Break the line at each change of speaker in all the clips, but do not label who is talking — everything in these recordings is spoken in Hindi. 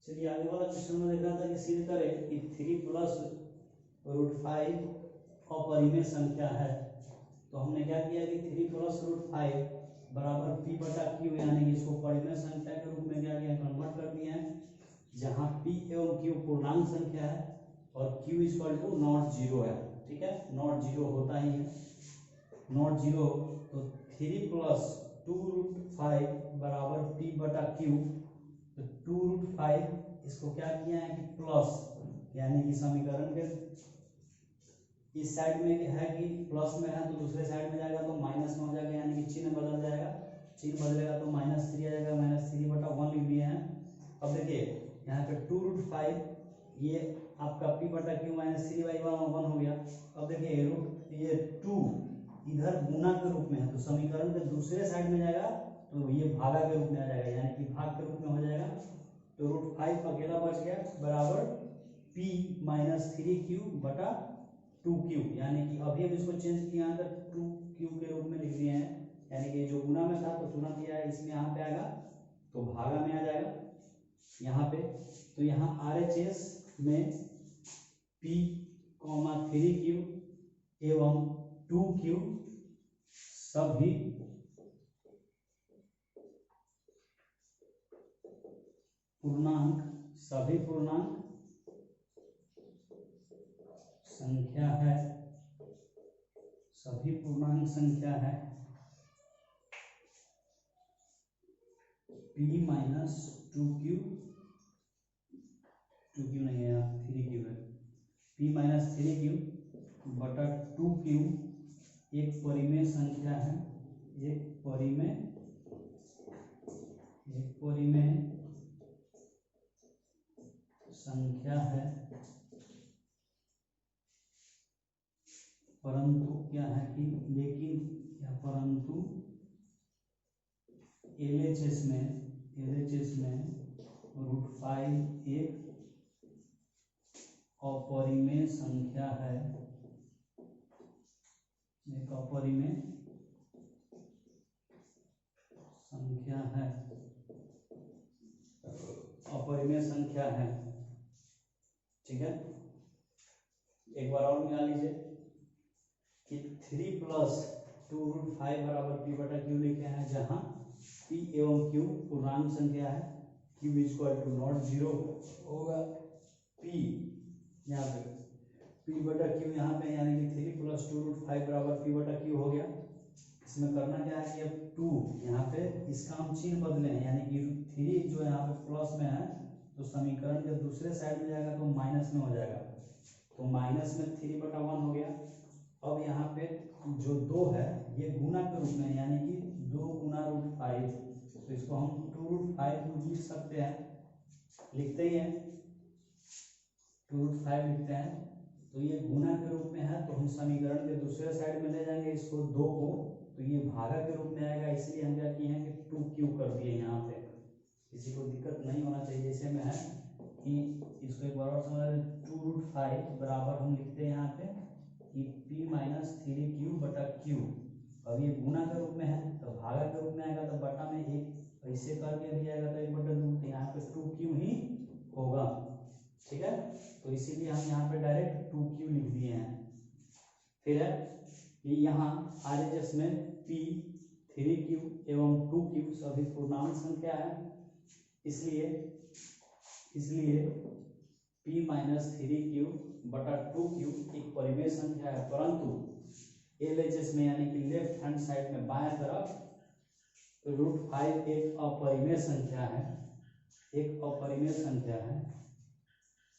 चलिए आगे वाला क्वेश्चन में देख रहा था कि सिद्ध करें कि 3 प्लस √5 अपरिमेय संख्या है। तो हमने क्या किया कि 3 प्लस √5 बराबर p बटा q, यानी कि इसको परिमेय संख्या के रूप में क्या किया, कन्वर्ट कर दिया है, जहाँ p एवं q पूर्णांक संख्या है और q equal to not zero है। ठीक है, नॉट जीरो होता ही है, नॉट जीरो। तो 3 प्लस 2√5 बराबर p बटा q। तो 2√5 इसको क्या किया है कि प्लस, यानी कि समीकरण के इस साइड में है कि प्लस में है, तो दूसरे साइड में जाएगा तो माइनस में हो जाएगा, यानी कि चिन्ह बदल जाएगा। चिन्ह बदलेगा तो -3 आ जाएगा, -3 बटा 1 लिख दिए हैं। अब देखिए यहाँ पे 2√5 ये आपका p बटा q -3/1 हो गया। अब देखिए रूट ये 2 इधर गुना के रूप में है, तो समीकरण के दूसरे साइड में जाएगा तो ये भागा के रूप में आ जाएगा, यानी कि भाग के रूप में हो जाएगा। तो √5 अकेला बच गया बराबर p -3q बटा 2q, यानी कि अभी हम इसको चेंज किया है तो 2q के रूप में लिख दिए हैं, यानी कि जो गुना में था तो तुरंत यह इसमें यहाँ पे आएगा तो भागा में आ जाएगा यहाँ पे। तो यहाँ RHS में p, 3q एवं 2q सभी पूर्णांक संख्या है, सभी पूर्णांक संख्या है। p माइनस 2q, 2q नहीं है यहाँ 3q है, p माइनस 3q बटा 2q एक परिमेय संख्या है, एक परिमेय संख्या है, परंतु क्या है कि लेकिन या परंतु LHS में √5 एक अपरिमेय संख्या है, एक अपरिमेय संख्या है, अपरिमेय संख्या है। ठीक है, एक बार और मिला लीजिए कि 3 प्लस 2√5 बराबर p बटा q लिखे हैं, जहाँ p एवं q पूर्णांक संख्या है, q equal to not zero होगा, p यहाँ पे p बटा q यहाँ पे, यानी कि 3 प्लस 2√5 बराबर p बटा q हो गया। इसमें करना क्या है कि अब 2 यहाँ पे इसका हम चिन्ह बदले हैं, यानी कि 3 जो यहाँ पे प्लस में है तो समीकरण के दूसरे साइड में जाएगा तो माइनस में हो जाएगा, तो माइनस में 3 बटा 1 हो गया। अब यहाँ पे जो 2 है ये गुना के रूप में, यानी कि 2 गुना √5, तो इसको हम 2√5 लिख सकते हैं, लिखते ही हैं 2√5 लिखते हैं। तो ये गुना के रूप में है तो हम समीकरण के दूसरे साइड में ले जाएंगे इसको 2 को, तो ये भागा के रूप में आएगा, इसलिए हम क्या किए हैं कि 2q कर दिए यहाँ पे। किसी को दिक्कत नहीं होना चाहिए, जैसे में है कि इसको एक बार और समझ लें, 2√5 बराबर हम लिखते हैं यहाँ पे कि p माइनस 3q बटा q। अब ये गुना के रूप में है तो भागा के रूप में आएगा, तो बटा में एक ऐसे करके भी आएगा तो 1/2, तो यहाँ पे 2q ही होगा। ठीक है, तो इसीलिए हम यहाँ पे डायरेक्ट 2q लिख दिए हैं। फिर है कि यहाँ RHS में p, 3q एवं 2q सभी पूर्णांक संख्या है, इसलिए p माइनस 3q बटा 2q एक परिमेय संख्या है, परंतु LHS में यानी कि लेफ्ट हैंड साइड में बाएं तरफ √5 एक अपरिमेय संख्या है, एक अपरिमेय संख्या है।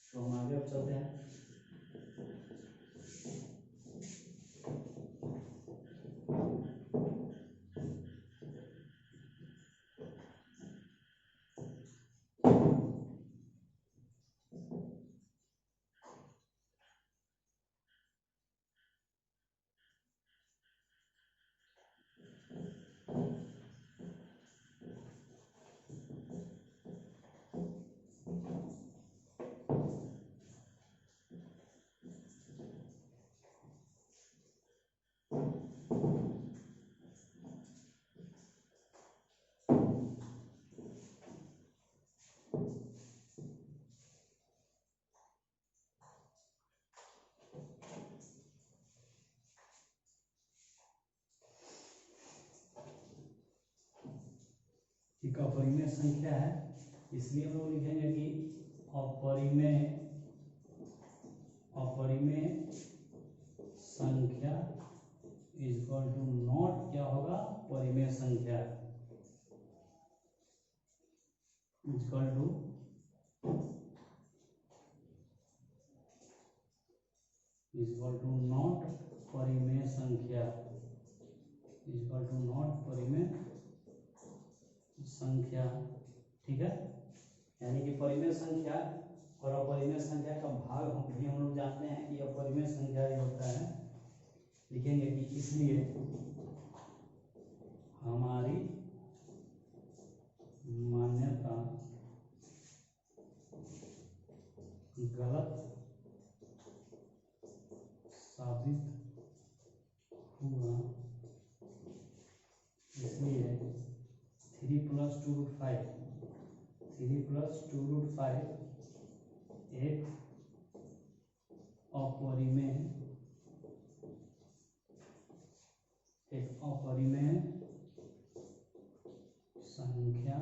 तो हम आगे अब चलते हैं। एक अपरिमेय संख्या है, इसलिए हम लोग लिखेंगे कि अपरिमेय संख्या इक्वल टू नॉट क्या होगा, परिमेय संख्या इक्वल टू नॉट परिमेय संख्या इक्वल टू नॉट परिमेय संख्या। ठीक है, यानी कि परिमेय संख्या और अपरिमेय संख्या का भाग हम लोग जानते हैं कि अपरिमेय संख्या ये होता है, लिखेंगे कि इसलिए हमारी मान्यता गलत साबित हुआ, इसलिए 3 + 2√5 एक अपरिमेय संख्या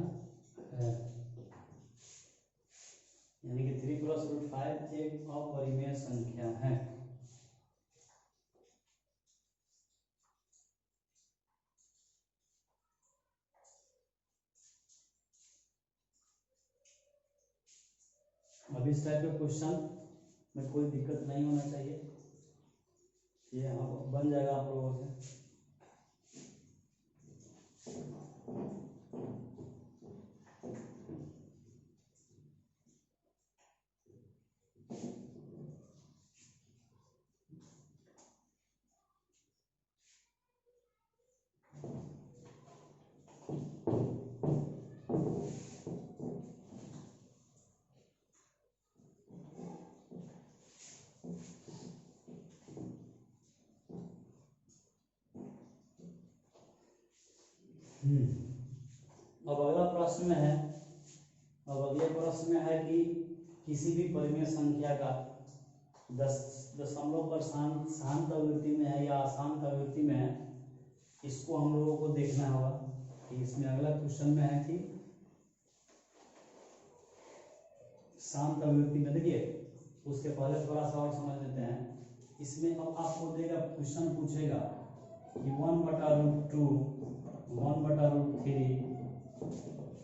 है, यानी कि 3 + √5 एक अपरिमेय संख्या है। अब इस टाइप के क्वेश्चन में कोई दिक्कत नहीं होना चाहिए, ये बन जाएगा आप लोगों से। अब अगला प्रश्न में है, अब अगले प्रश्न में है कि किसी भी परिमेय संख्या का दशमलव पर शांत आवृत्ति में है या अशांत आवृत्ति में है, इसको हम लोगों को देखना होगा। कि इसमें अगला क्वेश्चन में है कि शांत आवृत्ति में, देखिए उसके पहले थोड़ा सा और समझ लेते हैं। इसमें अब आपको देगा, क्वेश्चन पूछेगा कि 1/√2, 1/√3,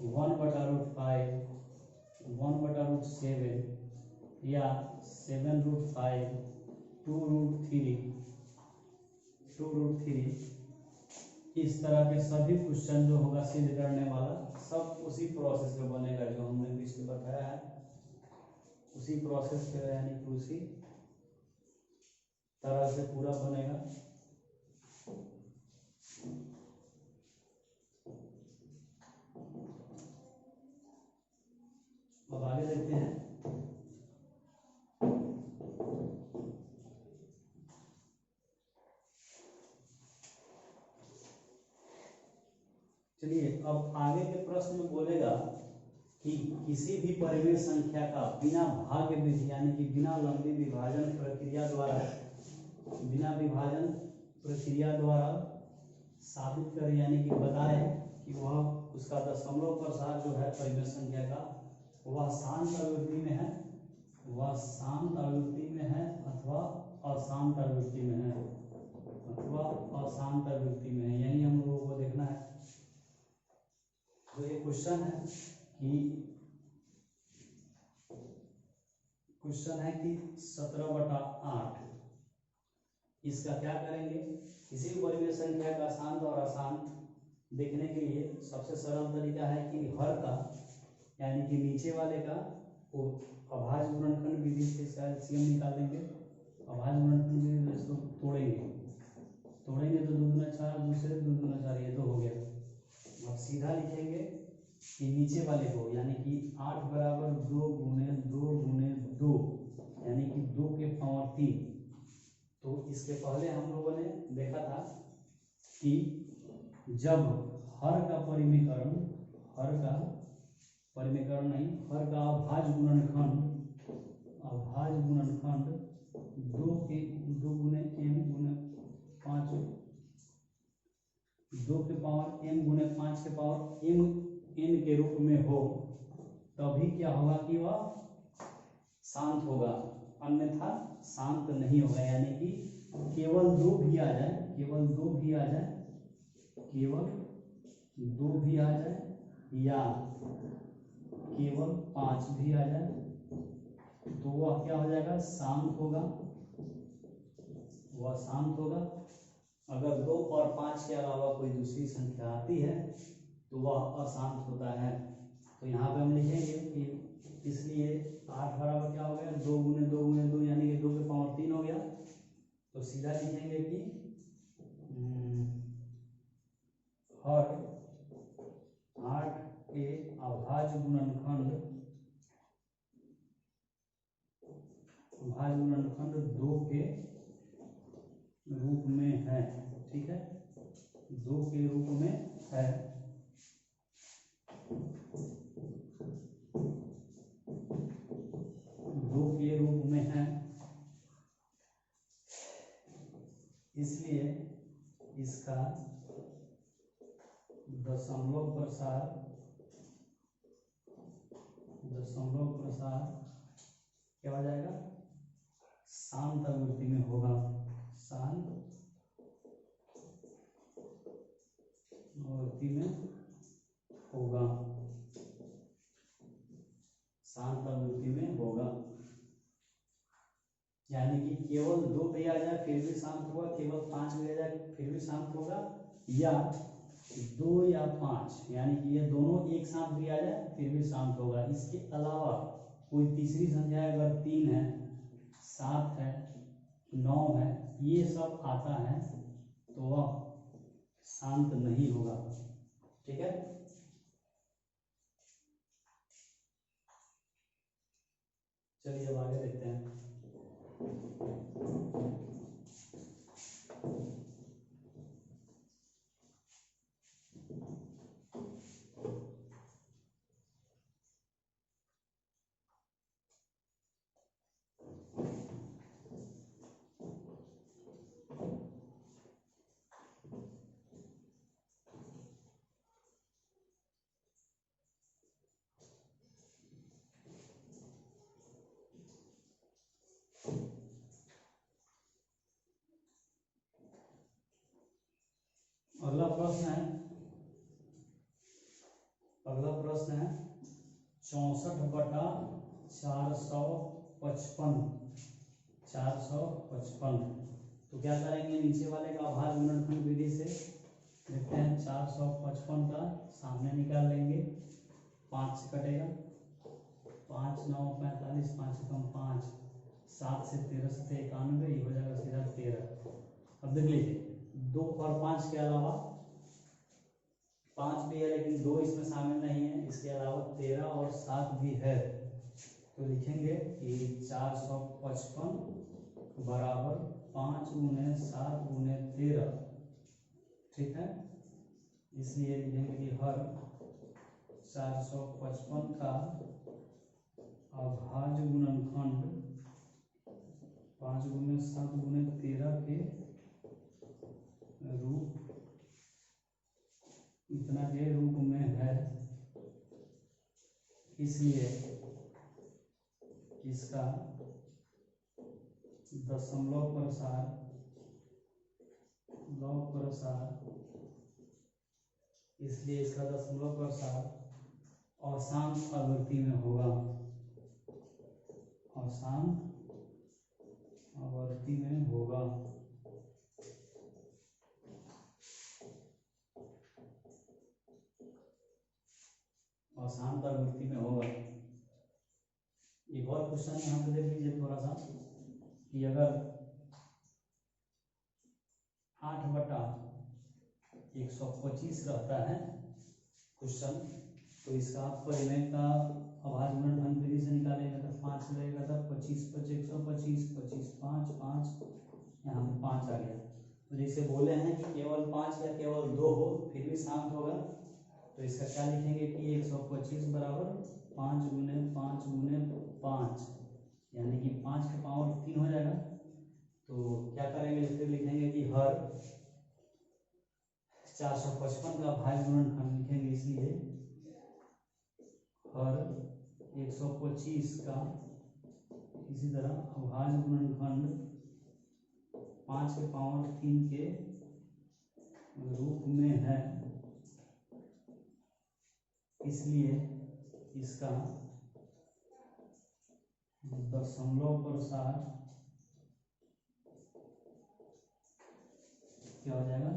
1/√5, 1/√7 या 7√5, 2√3 इस तरह के सभी क्वेश्चन जो होगा सिद्ध करने वाला, सब उसी प्रोसेस में बनेगा जो हमने पिछले बताया है, उसी प्रोसेस पे, यानी कि उसी तरह से पूरा बनेगा। अब आगे देखते हैं। चलिए, अब आगे के प्रश्न में बोलेगा कि किसी भी परिमेय संख्या का बिना भाज्य विधि, यानी कि बिना लंबी विभाजन प्रक्रिया द्वारा साबित करें, यानी कि बताए कि वह उसका दशमलव प्रसार जो है परिमेय संख्या का, वह शांत आवृत्ति में है, अथवा अशांत आवृत्ति में है, यही हम लोगों को देखना है। तो ये क्वेश्चन है कि 17/8 इसका क्या करेंगे। किसी भी परिमेय संख्या का शांत और अशांत देखने के लिए सबसे सरल तरीका है कि हर का, यानी कि नीचे वाले का वो अभाज्य गुणनखंड विधि से इसका एलसीएम निकाल देंगे। अभाज्य गुणनखंड विधि से इसको तोड़ेंगे तो 2 दूना 4, दूसरे 2 दूना 4, ये 2 हो गया। अब सीधा लिखेंगे कि नीचे वाले को, यानी कि 8 = 2 × 2 × 2, यानी कि 2 के पावर 3। तो इसके पहले हम लोगों ने देखा था कि जब हर का अभाज्य गुणनखंड 2 × m × 5, 2 के पावर m × 5 के पावर m n के रूप में हो तभी क्या होगा कि वह शांत होगा, अन्यथा शांत नहीं होगा। यानी कि केवल दो भी आ जाए, केवल दो भी आ जाए, केवल दो भी आ जाए या केवल 5 भी आ जाए तो वह क्या हो जाएगा, शांत होगा, वह शांत होगा। अगर 2 और 5 के अलावा कोई दूसरी संख्या आती है तो वह अशांत होता है। तो यहाँ पे हम लिखेंगे कि इसलिए 8 बराबर क्या हो गया, 2 गुने 2 गुने 2 यानी कि 2 के पावर 3 हो गया। तो सीधा लिखेंगे कि हर 8 के अभाज्य गुणनखंड 2 के रूप में है। ठीक है, 2 के रूप में है। दो के रूप में है, इसलिए इसका दशमलव प्रसार क्या हो जाएगा, शांत आवृत्ति में होगा, शांत आवृत्ति में होगा, शांत आवृत्ति में होगा। यानी कि केवल 2 भी आ जाए फिर भी शांत होगा, केवल 5 भी आ जाए फिर भी शांत होगा, या 2 या 5 यानी कि ये दोनों एक साथ भी आ जाए फिर भी शांत होगा। इसके अलावा कोई तीसरी संख्या अगर 3 है, 7 है, 9 है, ये सब आता है तो वह शांत नहीं होगा। ठीक है, चलिए अब आगे देखते हैं। अगला प्रश्न है 64/455। तो क्या करेंगे, नीचे वाले का अभाज्य गुणनखंड विधि से देखते हैं। 455 का सामने निकाल लेंगे, 5 से कटेगा, 5 9 45, 5 कम 5, 7 से 13 से 91, ये हो जाएगा सीधा 13। अब देख लीजिए 2 और 5 के अलावा 5 भी है लेकिन 2 इसमें शामिल नहीं है, इसके अलावा 13 और 7 भी है। तो लिखेंगे कि 455 बराबर 5 गुने 7 गुने 13। ठीक है, इसलिए लिखेंगे कि हर 455 का अभाज्य गुणनखंड 5 गुने 7 गुने 13 के रूप इतना के रूप में है, इसलिए इसका दशमलव प्रसार इसलिए इसका दशमलव प्रसार अशांत आवृत्ति में होगा, अशांत आवृत्ति में होगा। अशांत आवृत्ति में होगा। एक और क्वेश्चन यहाँ पे देख लीजिए थोड़ा सा कि अगर 8/125 रहता है क्वेश्चन, तो इसका परिमेय का अभाज्य गुणनखंड विधि से निकालेंगे तो 5 रहेगा, तब 25 × 125, 25 5 5, यहाँ पे 5 आ गया। तो जैसे बोले हैं कि केवल 5 या केवल 2 हो फिर भी शांत होगा, तो इसका क्या लिखेंगे कि 125 बराबर 5 गुने 5 गुने 5 यानी कि 5 के पावर 3 हो जाएगा। तो क्या करेंगे, फिर लिखेंगे कि हर 455 का अभाज्य गुणनखंड लिखेंगे, इसलिए हर 125 का इसी तरह अभाज्य गुणनखंड 5 के पावर 3 के रूप में है, इसलिए इसका दशमलव प्रसार क्या हो जाएगा,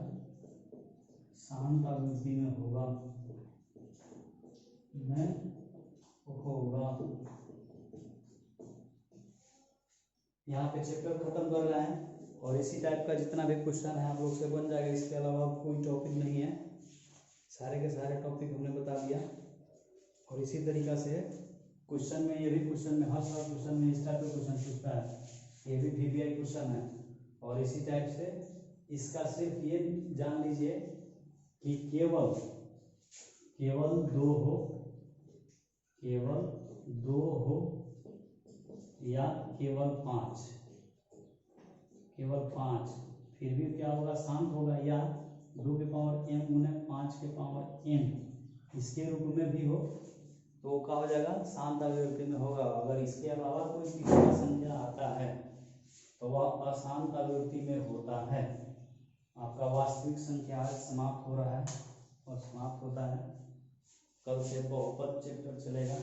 शांत आवृत्ति में होगा। यहाँ पे चैप्टर खत्म कर रहे हैं और इसी टाइप का जितना भी क्वेश्चन है आप लोग से बन जाएगा। इसके अलावा कोई टॉपिक नहीं है, सारे के सारे टॉपिक हमने बता दिया। और इसी तरीक़ा से क्वेश्चन में, ये भी क्वेश्चन में, हर साल क्वेश्चन में इस टाइप का क्वेश्चन पूछता है, ये भी VBI क्वेश्चन है। और इसी टाइप से इसका सिर्फ ये जान लीजिए कि केवल दो हो या केवल पाँच, फिर भी क्या होगा, शांत होगा, या 2 के पावर m गुने 5 के पावर n इसके रूप में भी हो तो क्या हो जाएगा, शांत आवृत्ति में होगा। अगर इसके अलावा कोई तीसरा संख्या आता है तो वह अशांत आवृत्ति में होता है। आपका वास्तविक संख्या आज समाप्त हो रहा है और समाप्त होता है। कल से बहुपद चैप्टर चलेगा।